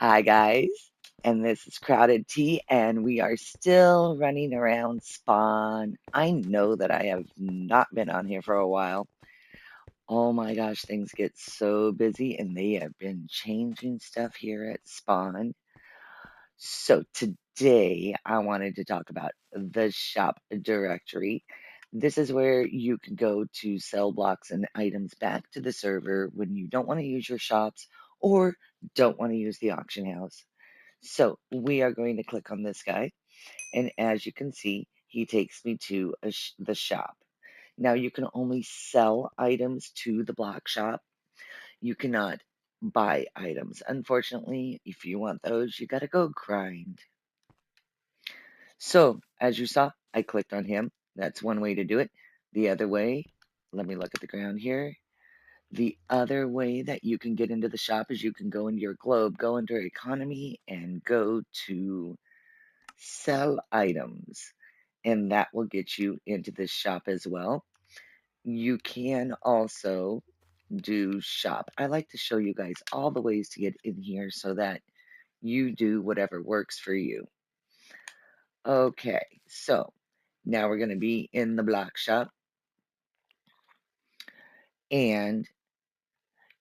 Hi, guys, and this is Crowded Tea, and we are still running around Spawn. I know that I have not been on here for a while. Oh my gosh, things get so busy, and they have been changing stuff here at Spawn. So today, I wanted to talk about the shop directory. This is where you can go to sell blocks and items back to the server when you don't want to use your shops or don't want to use the auction house. So we are going to click on this guy, and as you can see, he takes me to the shop. Now you can only sell items to the block shop. You cannot buy items. Unfortunately, if you want those, you gotta go grind. So as you saw, I clicked on him. That's one way to do it. The other way, let me look at the ground here. The other way that you can get into the shop is you can go into your globe, go under economy, and go to sell items, and that will get you into this shop as well. You can also do shop. I like to show you guys all the ways to get in here so that you do whatever works for you. Okay, so now we're going to be in the block shop, and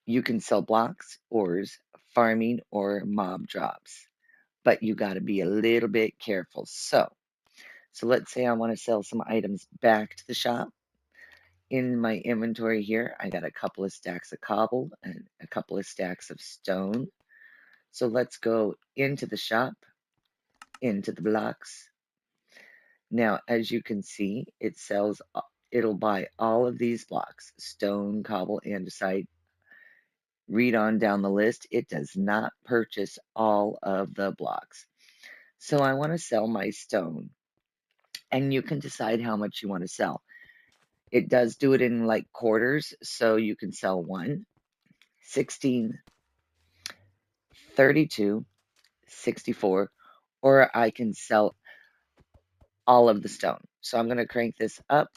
you can sell blocks, ores, farming, or mob drops, but you got to be a little bit careful. So let's say I want to sell some items back to the shop. In my inventory here, I got a couple of stacks of cobble and a couple of stacks of stone. So let's go into the shop, into the blocks. Now, as you can see, it'll buy all of these blocks, stone, cobble, andesite. Read on down the list. It does not purchase all of the blocks. So I want to sell my stone, and you can decide how much you want to sell. It does do it in like quarters, so you can sell 1, 16, 32, 64, or I can sell all of the stone. So I'm going to crank this up.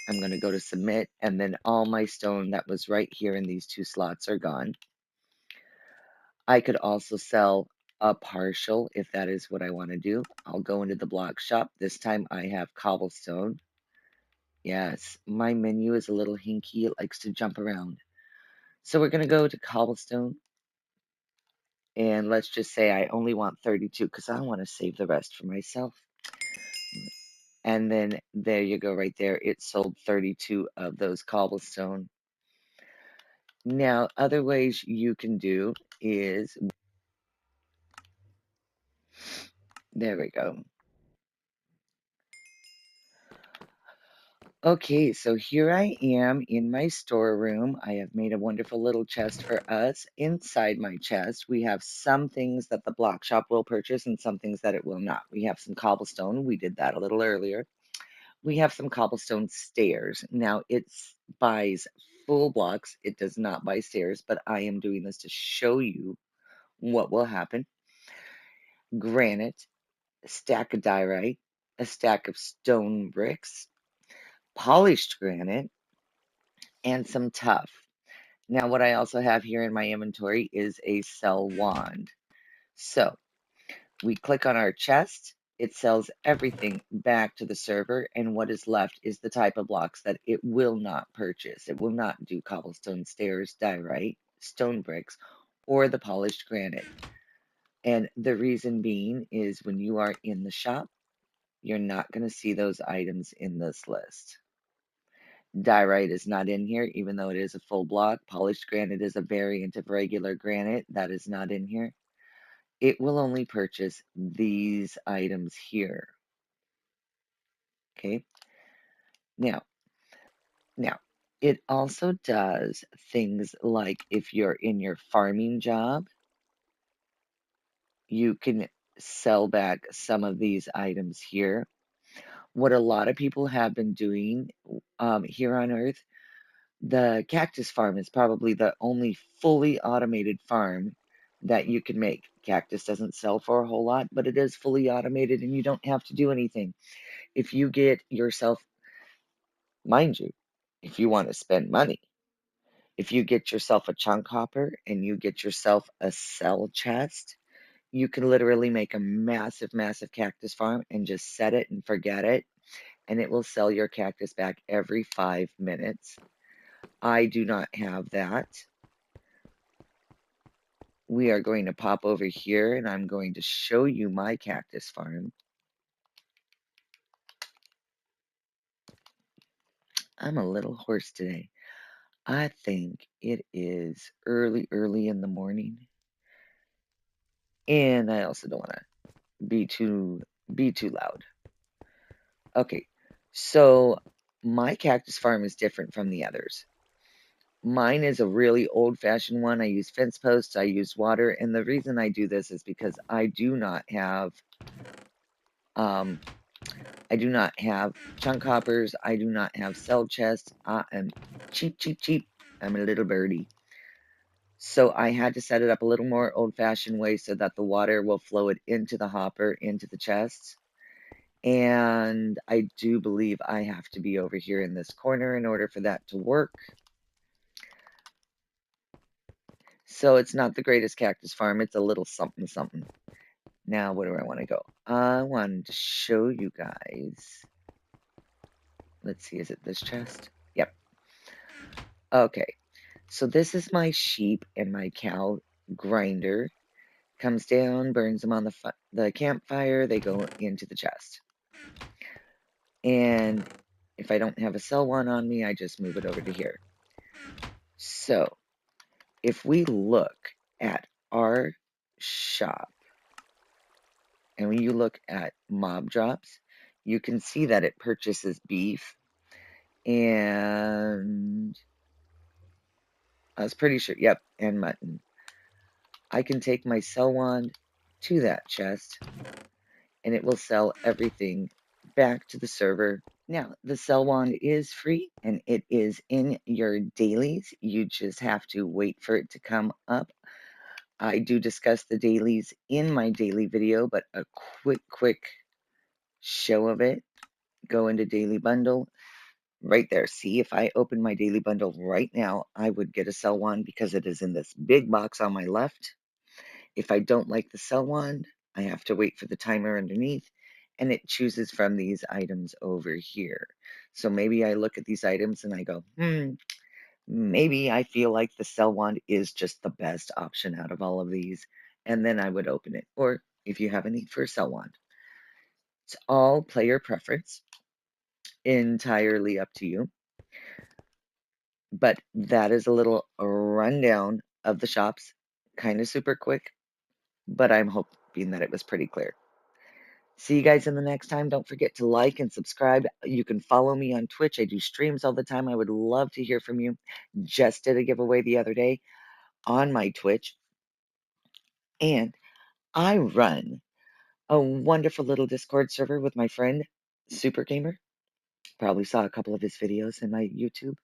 I'm going to go to submit, and then all my stone that was right here in these 2 slots are gone. I could also sell a partial if that is what I want to do. I'll go into the block shop. This time I have cobblestone. Yes, my menu is a little hinky. It likes to jump around. So we're going to go to cobblestone. And let's just say I only want 32 because I want to save the rest for myself. And then there you go right there. It sold 32 of those cobblestone. Now, other ways you can do is, there we go. Okay, so here I am in my storeroom. I have made a wonderful little chest for us. Inside my chest, we have some things that the block shop will purchase and some things that it will not. We have some cobblestone. We did that a little earlier. We have some cobblestone stairs. Now, it buys full blocks. It does not buy stairs, but I am doing this to show you what will happen. Granite, a stack of diorite, a stack of stone bricks, polished granite, and some tuff. Now, what I also have here in my inventory is a sell wand. So we click on our chest. It sells everything back to the server, and what is left is the type of blocks that it will not purchase. It will not do cobblestone stairs, diorite, stone bricks, or the polished granite. And the reason being is when you are in the shop, you're not going to see those items in this list. Diorite is not in here, even though it is a full block. Polished granite is a variant of regular granite. That is not in here. It will only purchase these items here. Okay. Now, now, it also does things like if you're in your farming job, you can sell back some of these items here. What a lot of people have been doing here on Earth, the cactus farm is probably the only fully automated farm that you can make. Cactus doesn't sell for a whole lot, but it is fully automated and you don't have to do anything. If you get yourself, mind you, if you want to spend money, if you get yourself a chunk hopper and you get yourself a sell chest, You can literally make a massive, massive cactus farm and just set it and forget it, and it will sell your cactus back every 5 minutes. I do not have that. We are going to pop over here, and I'm going to show you my cactus farm. I'm a little hoarse today. I think it is early, early in the morning, and I also don't want to be too loud. Okay, so my cactus farm is different from the others. Mine is a really old-fashioned one. I use fence posts, I use water, and the reason I do this is because um I do not have chunk hoppers, I do not have cell chests. I am cheap, cheap, cheap. I'm a little birdie. So I had to set it up a little more old-fashioned way so that the water will flow it into the hopper, into the chests. And I do believe I have to be over here in this corner in order for that to work. So it's not the greatest cactus farm. It's a little something something. Now, where do I want to go? I wanted to show you guys. Let's see, is it this chest? Yep. Okay. So this is my sheep and my cow grinder. Comes down, burns them on the campfire. They go into the chest. And if I don't have a cell one on me, I just move it over to here. So if we look at our shop, and when you look at mob drops, you can see that it purchases beef, and I was pretty sure, yep, and mutton. I can take my sell wand to that chest, and it will sell everything back to the server. Now, the sell wand is free, and it is in your dailies. You just have to wait for it to come up. I do discuss the dailies in my daily video, but a quick show of it. Go into daily bundle. Right there. See, if I open my daily bundle right now, I would get a sell wand because it is in this big box on my left. If I don't like the sell wand, I have to wait for the timer underneath, and it chooses from these items over here. So maybe I look at these items and I go, maybe I feel like the sell wand is just the best option out of all of these, and then I would open it. Or if you have a need for a sell wand, it's all player preference, entirely up to you. But that is a little rundown of the shops, kind of super quick, but I'm hoping that it was pretty clear. See you guys in the next time. Don't forget to like and subscribe. You can follow me on Twitch. I do streams all the time. I would love to hear from you. Just did a giveaway the other day on my Twitch, and I run a wonderful little Discord server with my friend, Super Gamer. Probably saw a couple of his videos in my YouTube.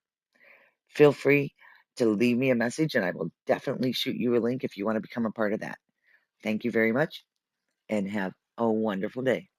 Feel free to leave me a message, and I will definitely shoot you a link if you want to become a part of that. Thank you very much, and have a wonderful day.